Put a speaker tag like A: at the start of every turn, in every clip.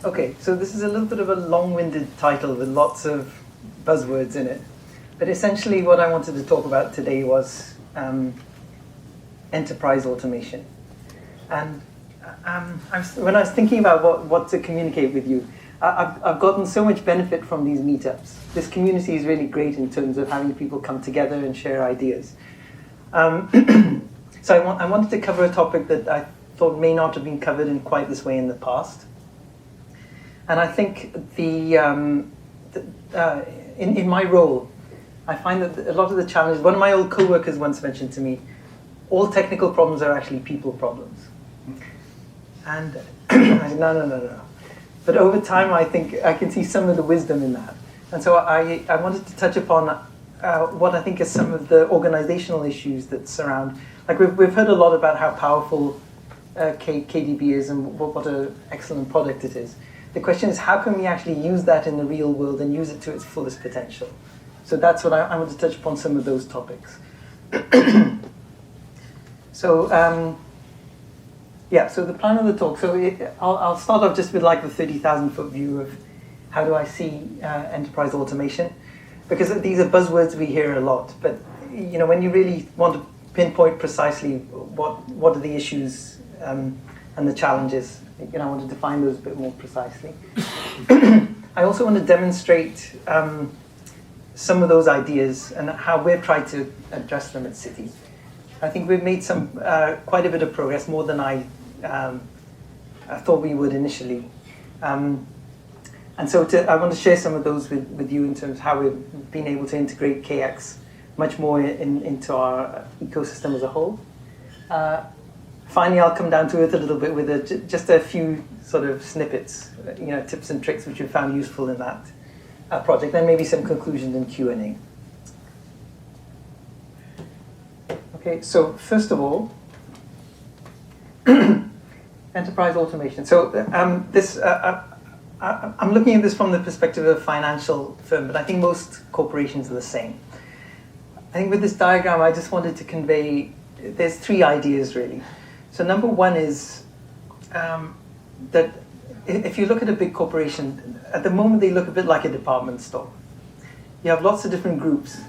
A: Okay, so this is a little bit of a long-winded title with lots of buzzwords in it. But essentially what I wanted to talk about today was enterprise automation. And when I was thinking about what to communicate with you, I've gotten so much benefit from these meetups. This community is really great in terms of having people come together and share ideas. So I wanted to cover a topic that I thought may not have been covered in quite this way in the past. And I think in my role, I find that a lot of the challenges, one of my old co-workers once mentioned to me, all technical problems are actually people problems. And no. But over time, I think I can see some of the wisdom in that. And so I wanted to touch upon what I think is some of the organizational issues that surround, like we've heard a lot about how powerful KDB is and what an excellent product it is. The question is, how can we actually use that in the real world and use it to its fullest potential? So that's what I want to touch upon, some of those topics. So so the plan of the talk. So I'll start off just with like the 30,000-foot view of how do I see enterprise automation, because these are buzzwords we hear a lot. But when you really want to pinpoint precisely what are the issues and the challenges, I want to define those a bit more precisely. I also want to demonstrate some of those ideas and how we've tried to address them at Citi. I think we've made some quite a bit of progress, more than I thought we would initially. And so I want to share some of those with you in terms of how we've been able to integrate KX much more into our ecosystem as a whole. Finally, I'll come down to earth a little bit with just a few sort of snippets, tips and tricks which we found useful in that project, then maybe some conclusions and Q&A. Okay, so first of all, enterprise automation. So I'm looking at this from the perspective of a financial firm, but I think most corporations are the same. I think with this diagram, I just wanted to convey, there's three ideas really. So number one is that if you look at a big corporation, at the moment they look a bit like a department store. You have lots of different groups.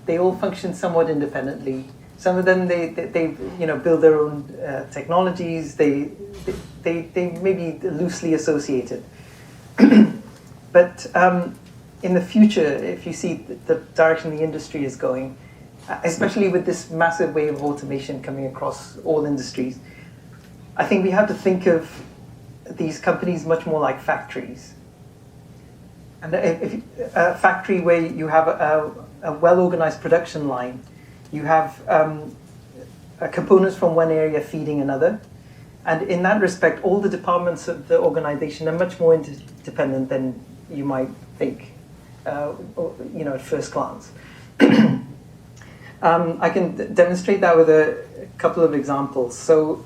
A: They all function somewhat independently. Some of them they build their own technologies. They may be loosely associated. But in the future, if you see the direction the industry is going, especially with this massive wave of automation coming across all industries, I think we have to think of these companies much more like factories. And a factory where you have a well-organized production line, you have components from one area feeding another. And in that respect, all the departments of the organization are much more interdependent than you might think, at first glance. I can demonstrate that with a couple of examples. So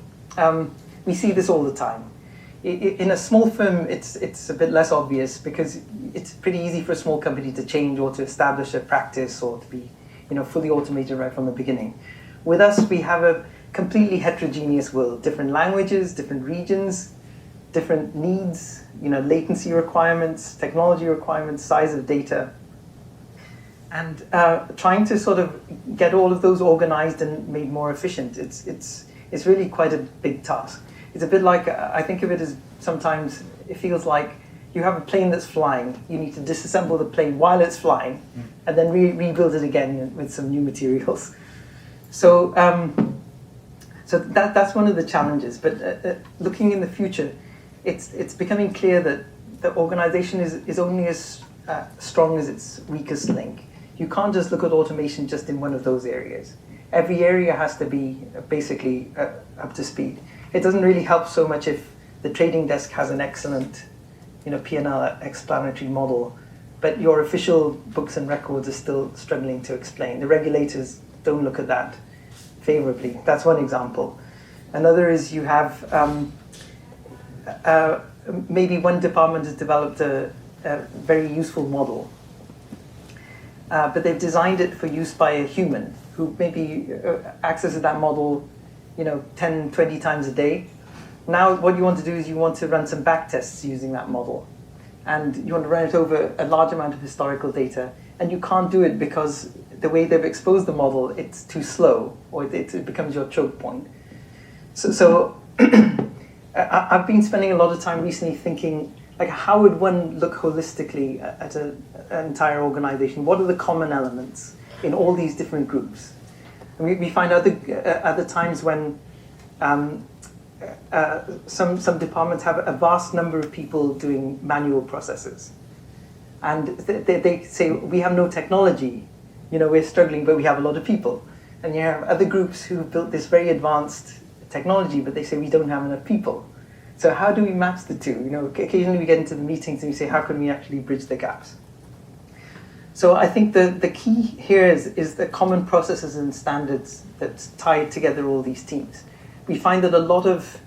A: we see this all the time. In a small firm, it's a bit less obvious because it's pretty easy for a small company to change or to establish a practice or to be, fully automated right from the beginning. With us, we have a completely heterogeneous world, different languages, different regions, different needs, latency requirements, technology requirements, size of data. And trying to sort of get all of those organized and made more efficient, it's really quite a big task. It's a bit like, I think of it as sometimes it feels like you have a plane that's flying. You need to disassemble the plane while it's flying and then rebuild it again with some new materials. So that's one of the challenges. But looking in the future, it's becoming clear that the organization is only as strong as its weakest link. You can't just look at automation just in one of those areas. Every area has to be basically up to speed. It doesn't really help so much if the trading desk has an excellent P&L explanatory model, but your official books and records are still struggling to explain. The regulators don't look at that favorably. That's one example. Another is you have maybe one department has developed a very useful model, but they've designed it for use by a human who maybe accesses that model 10, 20 times a day. Now what you want to do is you want to run some back tests using that model. And you want to run it over a large amount of historical data. And you can't do it because the way they've exposed the model, it's too slow, or it becomes your choke point. So I've been spending a lot of time recently thinking, like, how would one look holistically at an entire organization? What are the common elements in all these different groups? And we find other times when some departments have a vast number of people doing manual processes. And they say, we have no technology, we're struggling, but we have a lot of people. And you have other groups who built this very advanced technology, but they say we don't have enough people. So how do we match the two? Occasionally we get into the meetings and we say, how can we actually bridge the gaps? So I think the key here is the common processes and standards that tie together all these teams. We find that a lot of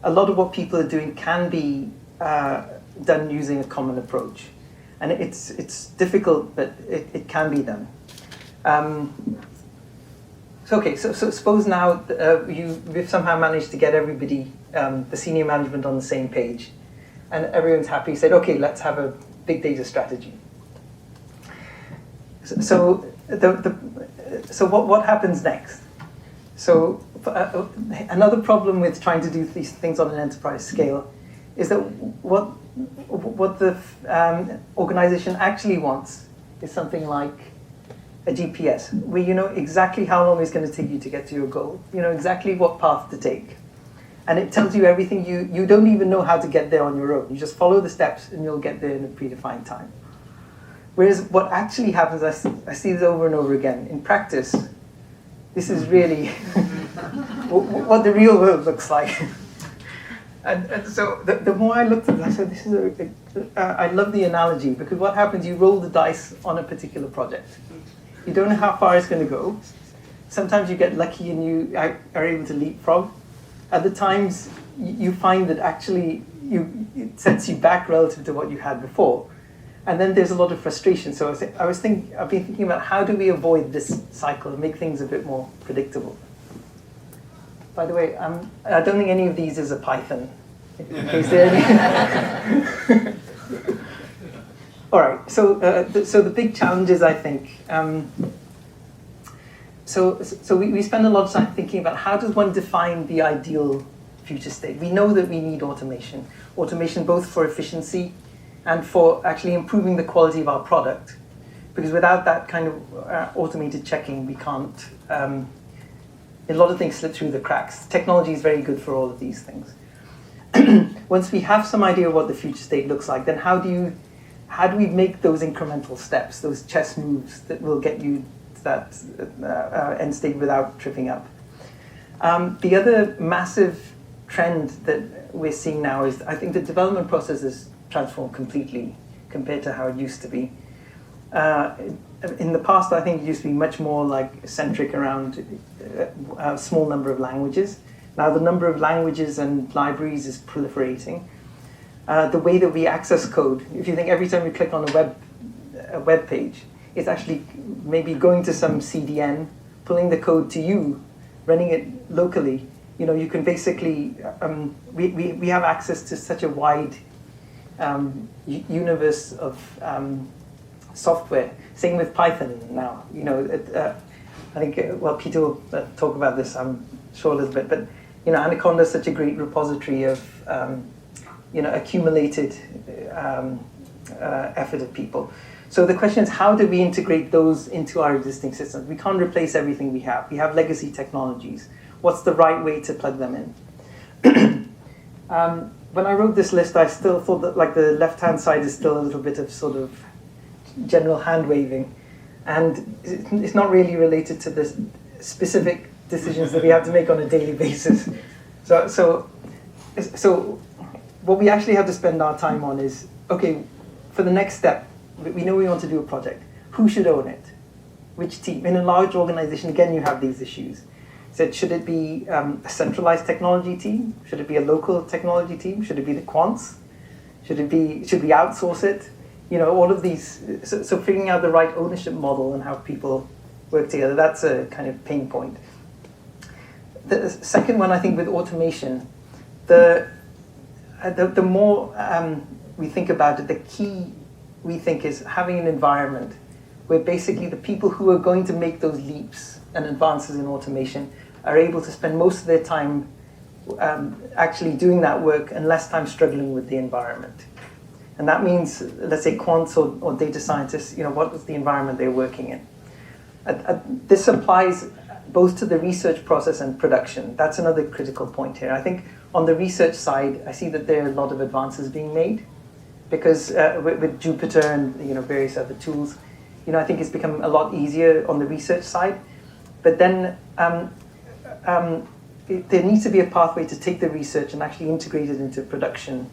A: what people are doing can be done using a common approach. And it's difficult, but it can be done. So suppose now we've somehow managed to get everybody, the senior management, on the same page, and everyone's happy. Said, okay, let's have a big data strategy. So what happens next? So another problem with trying to do these things on an enterprise scale is that what the organization actually wants is something like a GPS, where you know exactly how long it's going to take you to get to your goal. You know exactly what path to take. And it tells you everything. You don't even know how to get there on your own. You just follow the steps and you'll get there in a predefined time. Whereas what actually happens, I see this over and over again, in practice, this is really what the real world looks like. And so the more I looked at it, I said, this is I love the analogy, because what happens, you roll the dice on a particular project. You don't know how far it's going to go. Sometimes you get lucky and you are able to leapfrog. Other times you find that actually it sets you back relative to what you had before. And then there's a lot of frustration. So I've been thinking about how do we avoid this cycle and make things a bit more predictable. By the way, I don't think any of these is a Python. In case there any. All right. So the big challenges, I think. So we spend a lot of time thinking about how does one define the ideal future state. We know that we need automation. Automation both for efficiency and for actually improving the quality of our product. Because without that kind of automated checking, we can't, a lot of things slip through the cracks. Technology is very good for all of these things. Once we have some idea of what the future state looks like, then how do we make those incremental steps, those chess moves that will get you to that end state without tripping up? The other massive trend that we're seeing now is, I think the development process is transformed completely compared to how it used to be. In the past, I think it used to be much more like centric around a small number of languages. Now the number of languages and libraries is proliferating. The way that we access code, if you think every time we click on a web page, it's actually maybe going to some CDN, pulling the code to you, running it locally. You know, you can basically, we have access to such a wide universe of software. Same with Python now. You know, I think Peter will talk about this, I'm sure, a little bit. But you know, Anaconda is such a great repository of accumulated effort of people. So the question is, how do we integrate those into our existing systems? We can't replace everything we have. We have legacy technologies. What's the right way to plug them in? When I wrote this list, I still thought that like the left-hand side is still a little bit of sort of general hand-waving. And it's not really related to the specific decisions that we have to make on a daily basis. So what we actually have to spend our time on is, okay, for the next step, we know we want to do a project. Who should own it? Which team? In a large organization, again, you have these issues. So should it be a centralized technology team? Should it be a local technology team? Should it be the quants? Should we outsource it? You know, all of these. So figuring out the right ownership model and how people work together, that's a kind of pain point. The second one, I think, with automation, the more we think about it, the key we think is having an environment where basically the people who are going to make those leaps and advances in automation are able to spend most of their time actually doing that work and less time struggling with the environment. And that means, let's say, quants or data scientists, what is the environment they're working in? This applies both to the research process and production. That's another critical point here. I think on the research side, I see that there are a lot of advances being made because with Jupyter and various other tools, I think it's become a lot easier on the research side. But then there needs to be a pathway to take the research and actually integrate it into production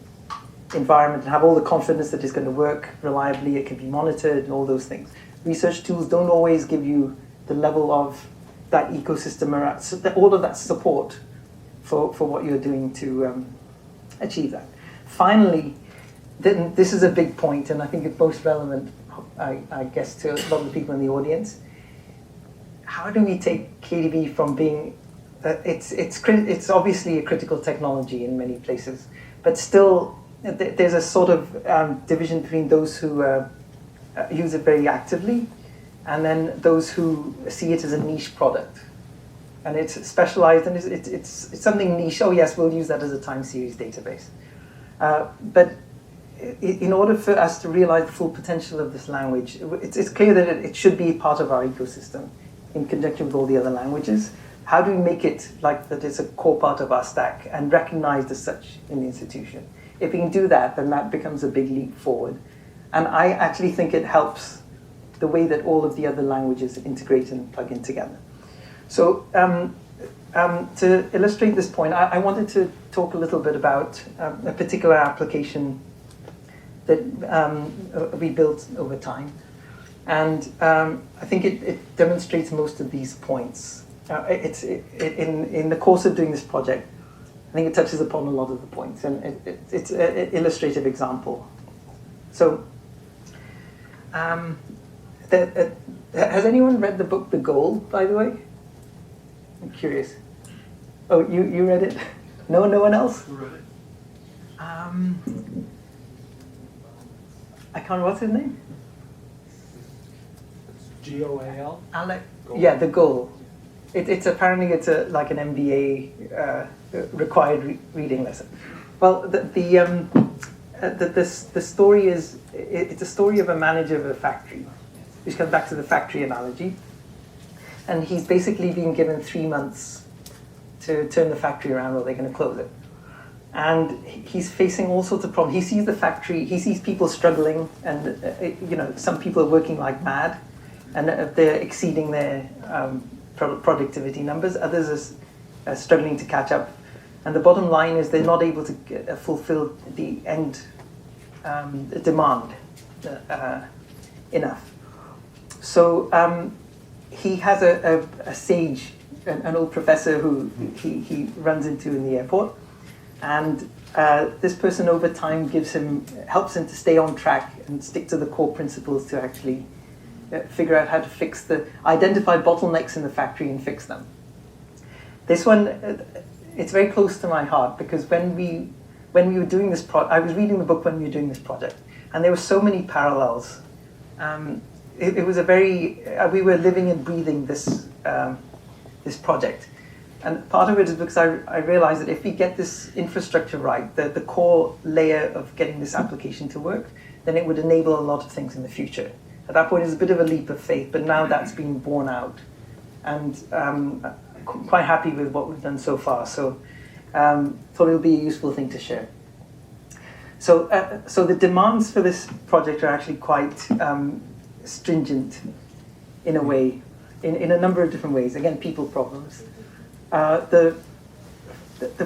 A: environment and have all the confidence that it's going to work reliably, it can be monitored and all those things. Research tools don't always give you the level of that ecosystem or all of that support for what you're doing to achieve that. Finally, this is a big point, and I think it's most relevant, I guess, to a lot of the people in the audience. How do we take KDB from being, it's obviously a critical technology in many places, but still there's a sort of division between those who use it very actively and then those who see it as a niche product. And it's specialized and it's something niche. Oh yes, we'll use that as a time series database. But in order for us to realize the full potential of this language, it's clear that it should be part of our ecosystem in conjunction with all the other languages. How do we make it like that it's a core part of our stack and recognized as such in the institution? If we can do that, then that becomes a big leap forward. And I actually think it helps the way that all of the other languages integrate and plug in together. So to illustrate this point, I wanted to talk a little bit about a particular application that we built over time. And I think it demonstrates most of these points. In the course of doing this project, I think it touches upon a lot of the points, and it's an illustrative example. So, has anyone read the book The Goal, by the way? I'm curious. Oh, you read it? No one else?
B: Who read it?
A: I can't. What's his name?
B: Goal?
A: Alok.
B: Goal.
A: Yeah, The Goal. It's apparently like an MBA required reading lesson. Well, the story is it's a story of a manager of a factory, which comes back to the factory analogy, and he's basically being given 3 months to turn the factory around, or they're going to close it. And he's facing all sorts of problems. He sees the factory, he sees people struggling, and some people are working like mad, and they're exceeding their productivity numbers. Others are struggling to catch up. And the bottom line is they're not able to fulfill the end demand enough. So he has a sage, an old professor who he runs into in the airport. And this person over time helps him to stay on track and stick to the core principles to actually figure out how to identify bottlenecks in the factory and fix them. This one, it's very close to my heart because when we were doing this I was reading the book when we were doing this project, and there were so many parallels. It was we were living and breathing this project. And part of it is because I realized that if we get this infrastructure right, the core layer of getting this application to work, then it would enable a lot of things in the future. At that point, it was a bit of a leap of faith, but now that's been borne out. And quite happy with what we've done so far. So thought it would be a useful thing to share. So the demands for this project are actually quite stringent in a way, in a number of different ways. Again, people problems. The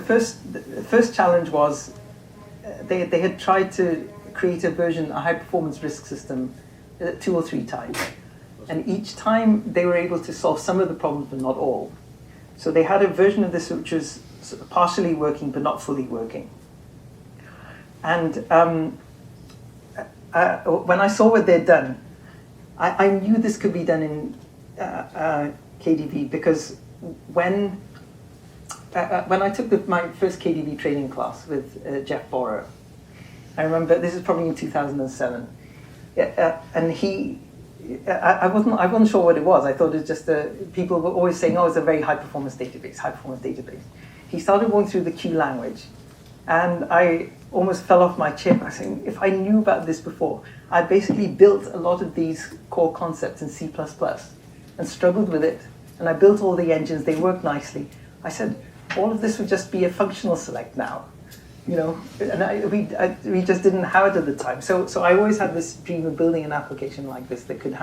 A: first challenge was they had tried to create a high performance risk system 2 or 3 times. And each time they were able to solve some of the problems, but not all. So they had a version of this which was partially working, but not fully working. And when I saw what they'd done, I knew this could be done in KDB because when when I took my first KDB training class with Jeff Borer, I remember this is probably in 2007, and I wasn't sure what it was. I thought it was just people were always saying, "Oh, it's a very high performance database, high performance database." He started going through the Q language, and I almost fell off my chair. I was saying, if I knew about this before, I basically built a lot of these core concepts in C++ and struggled with it. And I built all the engines, they work nicely. I said, all of this would just be a functional select now. And we just didn't have it at the time. So I always had this dream of building an application like this that could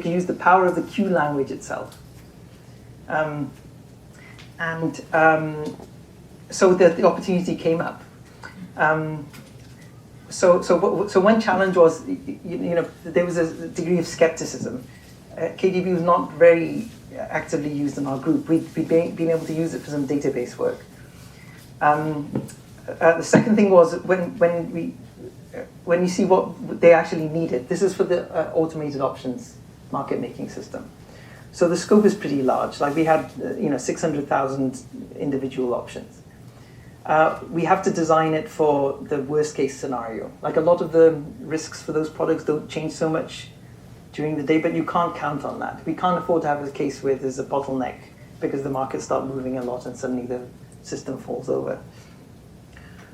A: use the power of the Q language itself. So the opportunity came up. So one challenge was, there was a degree of skepticism. KDB was not very actively used in our group. We'd been able to use it for some database work. The second thing was when you see what they actually needed. This is for the automated options market making system. So the scope is pretty large. Like we had 600,000 individual options. We have to design it for the worst case scenario. Like a lot of the risks for those products don't change so much during the day, but you can't count on that. We can't afford to have a case where there's a bottleneck because the markets start moving a lot and suddenly the system falls over.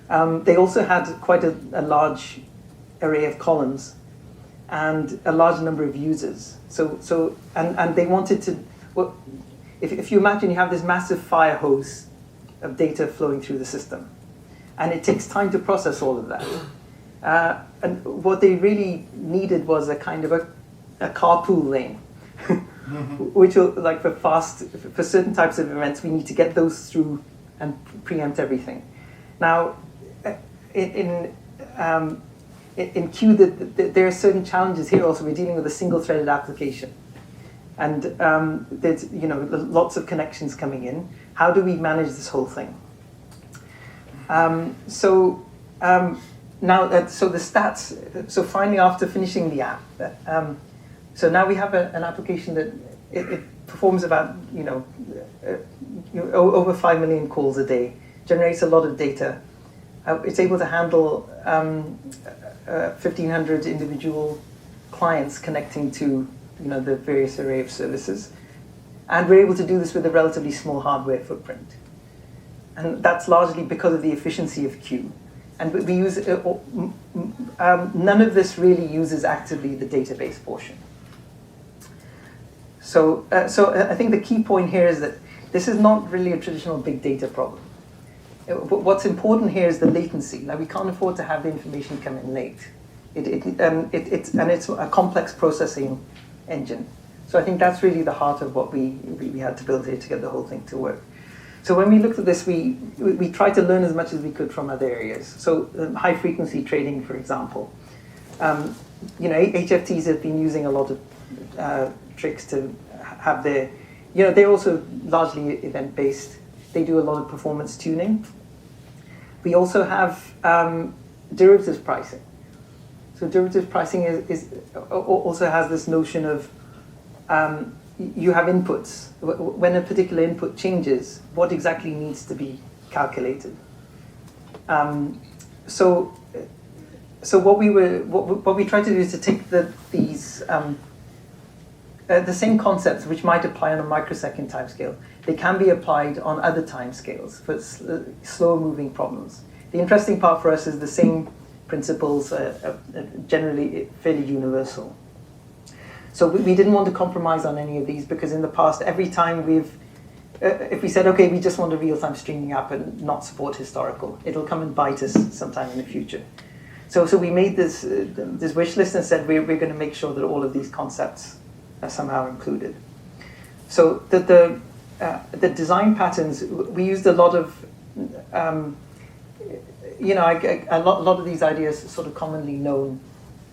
A: They also had quite a large array of columns and a large number of users. And they wanted to, well, if you imagine you have this massive fire hose of data flowing through the system, and it takes time to process all of that. And what they really needed was a kind of a carpool lane, which will, like for certain types of events, we need to get those through and preempt everything. Now, in Q, there are certain challenges here also. We're dealing with a single-threaded application. And there's lots of connections coming in. How do we manage this whole thing? So the stats. So finally, after finishing the app, so now we have an application that it performs about over 5 million calls a day, generates a lot of data. It's able to handle 1,500 individual clients connecting to the various array of services. And we're able to do this with a relatively small hardware footprint. And that's largely because of the efficiency of Q. And we use, none of this really uses actively the database portion. So I think the key point here is that this is not really a traditional big data problem. What's important here is the latency. Now, we can't afford to have the information come in late. It's a complex processing engine. So I think that's really the heart of what we had to build here to get the whole thing to work. So when we looked at this, we tried to learn as much as we could from other areas. So high frequency trading, for example. HFTs have been using a lot of tricks to have their, they're also largely event-based. They do a lot of performance tuning. We also have derivatives pricing. So derivatives pricing also has this notion of you have inputs. When a particular input changes, what exactly needs to be calculated? So what we tried to do is to take these the same concepts which might apply on a microsecond timescale. They can be applied on other timescales for slower moving problems. The interesting part for us is the same principles are generally fairly universal. So we didn't want to compromise on any of these because in the past, every time if we said, okay, we just want a real-time streaming app and not support historical, it'll come and bite us sometime in the future. So we made this wish list and said we're going to make sure that all of these concepts are somehow included. So the design patterns, we used a lot of, a lot of these ideas are sort of commonly known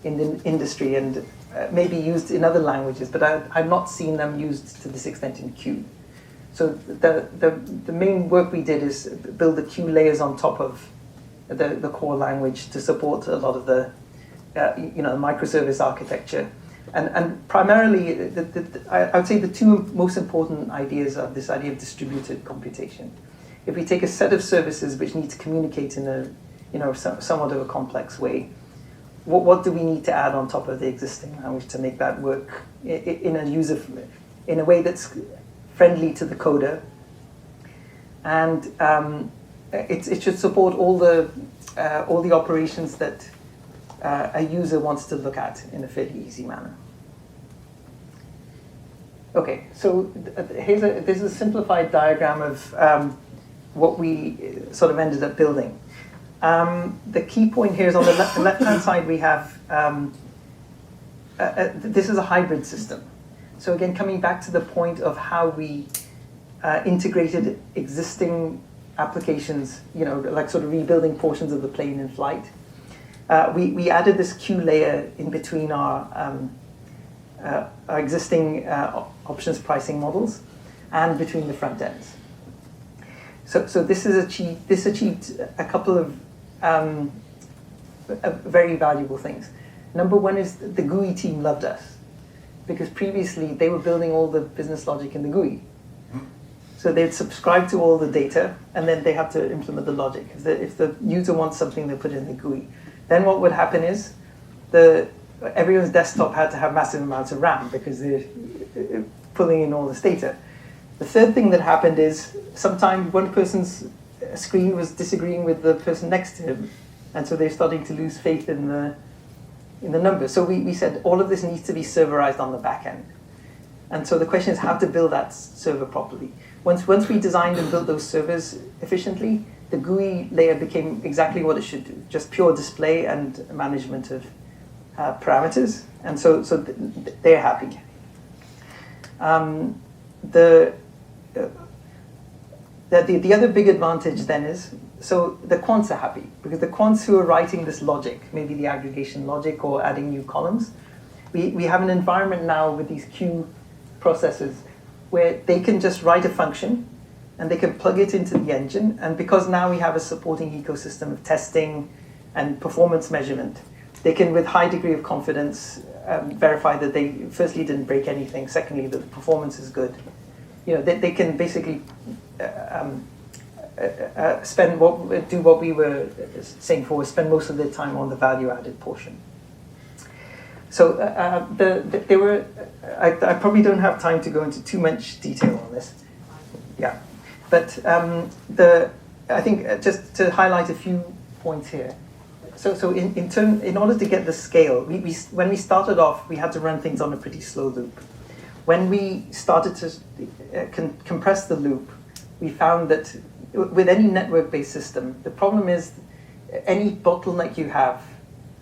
A: in the industry and maybe used in other languages, but I've not seen them used to this extent in Q. So the main work we did is build the Q layers on top of the core language to support a lot of the microservice architecture. And primarily, I would say the two most important ideas are this idea of distributed computation. If we take a set of services which need to communicate in a somewhat of a complex way, what do we need to add on top of the existing language to make that work in a way that's friendly to the coder, and it should support all the operations that a user wants to look at in a fairly easy manner. Okay, so this is a simplified diagram of what we sort of ended up building. The key point here is on the left-hand side we have, this is a hybrid system. So again, coming back to the point of how we integrated existing applications, like sort of rebuilding portions of the plane in flight. We added this queue layer in between our existing options pricing models and between the front ends. So this achieved a couple of very valuable things. Number one is the GUI team loved us, because previously they were building all the business logic in the GUI. So they'd subscribe to all the data, and then they have to implement the logic. If the user wants something, they put it in the GUI. Then what would happen is everyone's desktop had to have massive amounts of RAM because they're pulling in all this data. The third thing that happened is sometimes one person's screen was disagreeing with the person next to him, and so they're starting to lose faith in the numbers. So we said all of this needs to be serverized on the back end. And so the question is how to build that server properly. Once we designed and built those servers efficiently, the GUI layer became exactly what it should do, just pure display and management of parameters. And so they're happy. The other big advantage then is, so the quants are happy, because the quants who are writing this logic, maybe the aggregation logic or adding new columns, we have an environment now with these queue processors where they can just write a function and they can plug it into the engine. And because now we have a supporting ecosystem of testing and performance measurement, they can, with high degree of confidence, verify that they, firstly, didn't break anything, secondly, that the performance is good. They can basically do what we were saying before, spend most of their time on the value-added portion. So I probably don't have time to go into too much detail on this. Yeah, but I think just to highlight a few points here. So in order to get the scale, when we started off, we had to run things on a pretty slow loop. When we started to compress the loop, we found that with any network-based system, the problem is any bottleneck you have,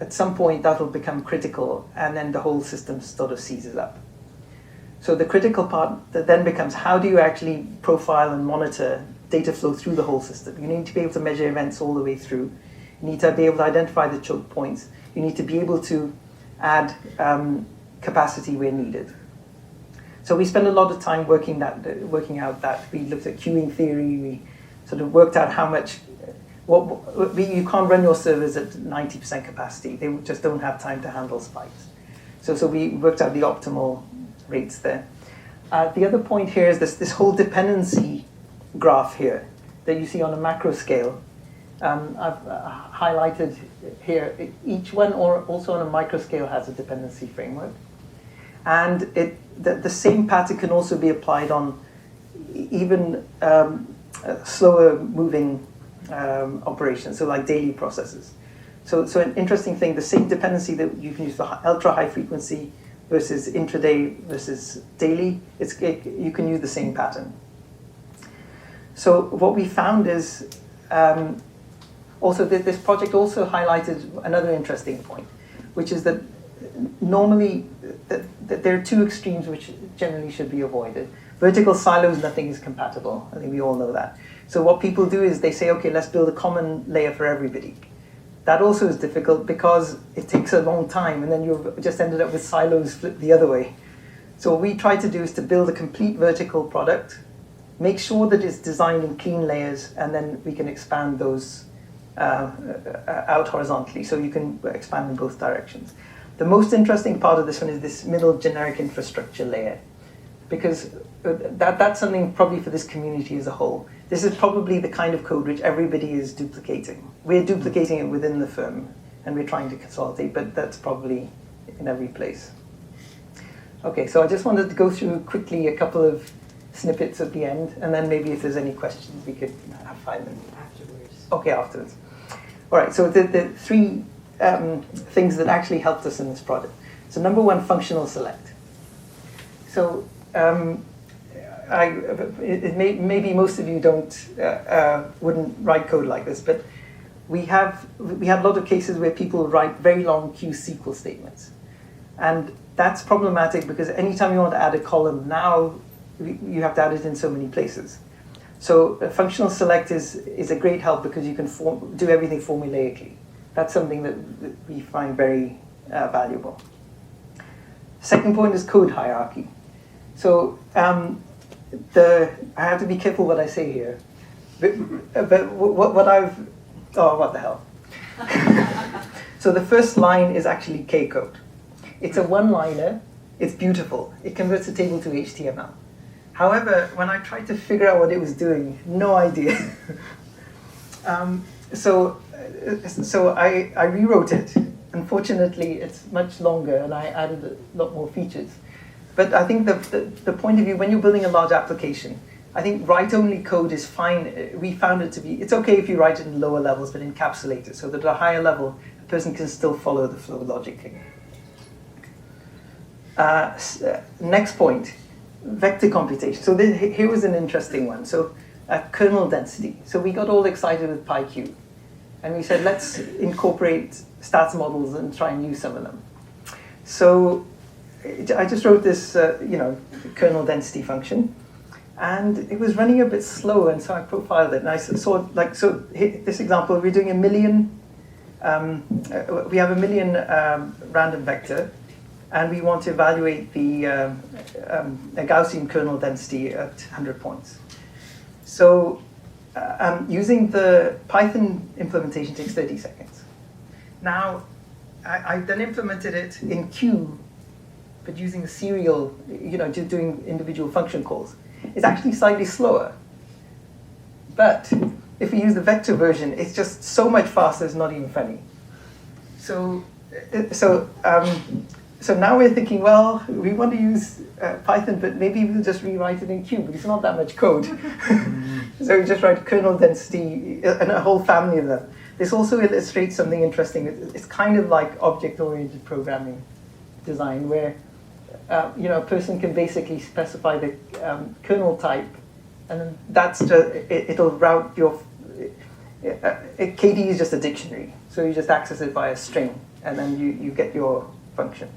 A: at some point that'll become critical, and then the whole system sort of seizes up. So the critical part that then becomes, how do you actually profile and monitor data flow through the whole system? You need to be able to measure events all the way through. You need to be able to identify the choke points. You need to be able to add capacity where needed. So we spent a lot of time working out that. We looked at queuing theory. We sort of worked out how much. You can't run your servers at 90% capacity. They just don't have time to handle spikes. So we worked out the optimal rates there. The other point here is this whole dependency graph here that you see on a macro scale. I've highlighted here. Each one, or also on a micro scale, has a dependency framework. And the same pattern can also be applied on even slower moving operations, so like daily processes. So an interesting thing, the same dependency that you can use for ultra high frequency versus intraday versus daily, you can use the same pattern. So what we found is, also this project also highlighted another interesting point, which is that normally that there are two extremes which generally should be avoided. Vertical silos, nothing is compatible. I think we all know that. So what people do is they say, okay, let's build a common layer for everybody. That also is difficult because it takes a long time, and then you've just ended up with silos flipped the other way. So what we try to do is to build a complete vertical product, make sure that it's designed in clean layers, and then we can expand those out horizontally, so you can expand in both directions. The most interesting part of this one is this middle generic infrastructure layer, because that's something probably for this community as a whole. This is probably the kind of code which everybody is duplicating. We're duplicating it within the firm, and we're trying to consolidate, but that's probably in every place. Okay, so I just wanted to go through quickly a couple of snippets at the end, and then maybe if there's any questions, we could have 5 minutes.
B: Afterwards.
A: Okay, afterwards. All right, so the 3 things that actually helped us in this project. So number 1, functional select. So maybe most of you wouldn't write code like this, but we had a lot of cases where people write very long Q-SQL statements. And that's problematic because anytime you want to add a column now, you have to add it in so many places. So functional select is a great help because you can do everything formulaically. That's something that we find very valuable. Second point is code hierarchy. So I have to be careful what I say here. But what the hell? So the first line is actually K code. It's a one-liner. It's beautiful. It converts a table to HTML. However, when I tried to figure out what it was doing, no idea. So I rewrote it. Unfortunately, it's much longer, and I added a lot more features. But I think the point of view, when you're building a large application, I think write-only code is fine. We found it to be, it's okay if you write it in lower levels, but encapsulate it, so that at a higher level, a person can still follow the flow logically. Next point, vector computation. So here was an interesting one. So kernel density. So we got all excited with PyQ. And we said, let's incorporate stats models and try and use some of them. So I just wrote this kernel density function. And it was running a bit slow, and so I profiled it. And I saw, this example, we're doing 1 million, we have 1 million random vector. And we want to evaluate the a Gaussian kernel density at 100 points. So using the Python implementation takes 30 seconds. Now, I then implemented it in Q, but using serial, just doing individual function calls. It's actually slightly slower. But if we use the vector version, it's just so much faster, it's not even funny. So now we're thinking, well, we want to use Python, but maybe we'll just rewrite it in Q, but it's not that much code. So we just write kernel density and a whole family of them. This also illustrates something interesting. It's kind of like object-oriented programming design, where a person can basically specify the kernel type, and then that's just, it'll route your. KD is just a dictionary, so you just access it by a string, and then you get your function.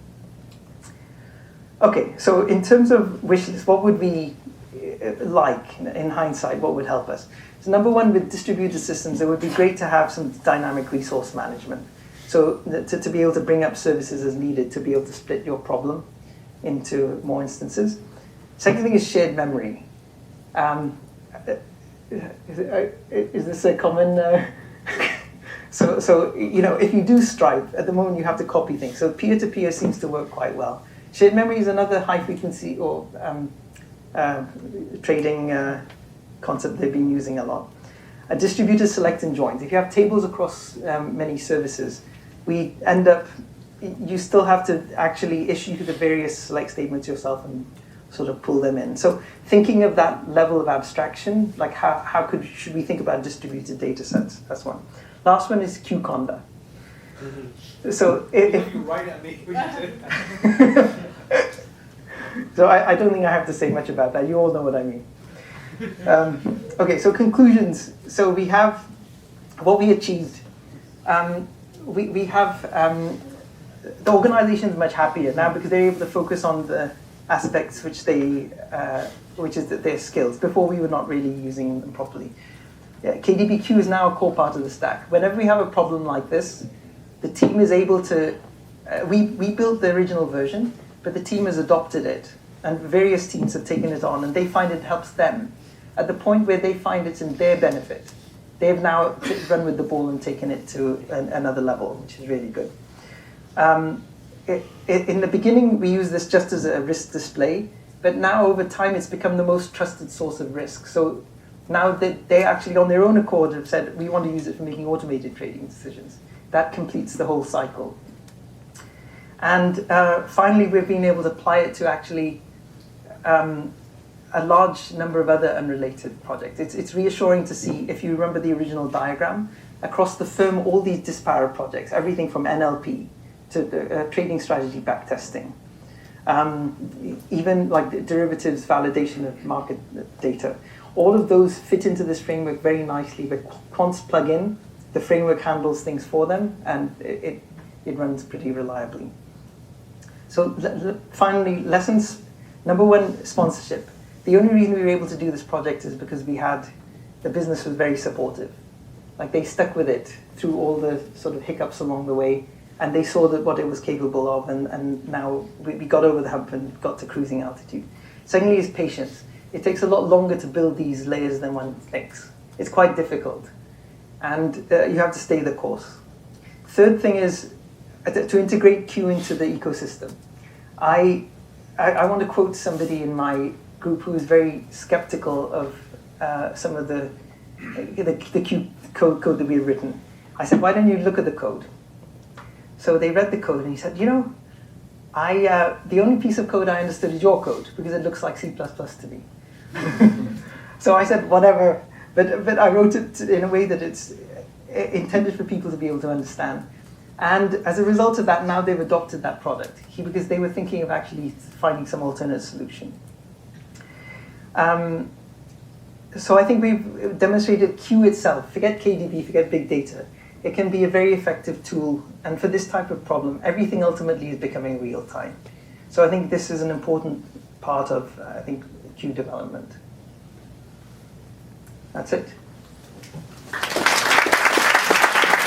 A: Okay, so in terms of wish list, what would we like in hindsight? What would help us? So number 1, with distributed systems, it would be great to have some dynamic resource management. So to be able to bring up services as needed, to be able to split your problem into more instances. Second thing is shared memory. Is this a common? So if you do Stripe, at the moment you have to copy things. So peer-to-peer seems to work quite well. Shared memory is another high-frequency or trading concept they've been using a lot. A distributed select and joins. If you have tables across many services, we end up, you still have to actually issue the various select statements yourself and sort of pull them in. So thinking of that level of abstraction, like should we think about distributed data sets? That's one. Last one is QConda. Mm-hmm. So if you write at me, so I don't think I have to say much about that. You all know what I mean. Okay, so conclusions. So we have what we achieved. We have the organization is much happier now because they're able to focus on the aspects which is their skills. Before we were not really using them properly. Yeah, KDBQ is now a core part of the stack. Whenever we have a problem like this, the team is able to. We built the original version, but the team has adopted it, and various teams have taken it on, and they find it helps them. At the point where they find it's in their benefit, they've now run with the ball and taken it to another level, which is really good. in the beginning, we used this just as a risk display, but now over time, it's become the most trusted source of risk. So now they actually, on their own accord, have said, we want to use it for making automated trading decisions. That completes the whole cycle. And finally, we've been able to apply it to actually a large number of other unrelated projects. It's reassuring to see, if you remember the original diagram, across the firm, all these disparate projects, everything from NLP to trading strategy backtesting, even like derivatives validation of market data. All of those fit into this framework very nicely. The quants plug in, the framework handles things for them, and it runs pretty reliably. So finally, lessons. Number one, sponsorship. The only reason we were able to do this project is because the business was very supportive. Like, they stuck with it through all the sort of hiccups along the way, and they saw that what it was capable of, and now we got over the hump and got to cruising altitude. Secondly is patience. It takes a lot longer to build these layers than one thinks. It's quite difficult, and you have to stay the course. Third thing is to integrate Q into the ecosystem. I want to quote somebody in my group who is very skeptical of some of the Q code that we've written. I said, why don't you look at the code? So they read the code, and he said, you know, the only piece of code I understood is your code, because it looks like C++ to me. So I said, whatever, but I wrote it in a way that it's intended for people to be able to understand. And as a result of that, now they've adopted that product, because they were thinking of actually finding some alternate solution. So I think we've demonstrated Q itself. Forget KDB, forget big data. It can be a very effective tool, and for this type of problem, everything ultimately is becoming real time. So I think this is an important part of, I think, Q development. That's it.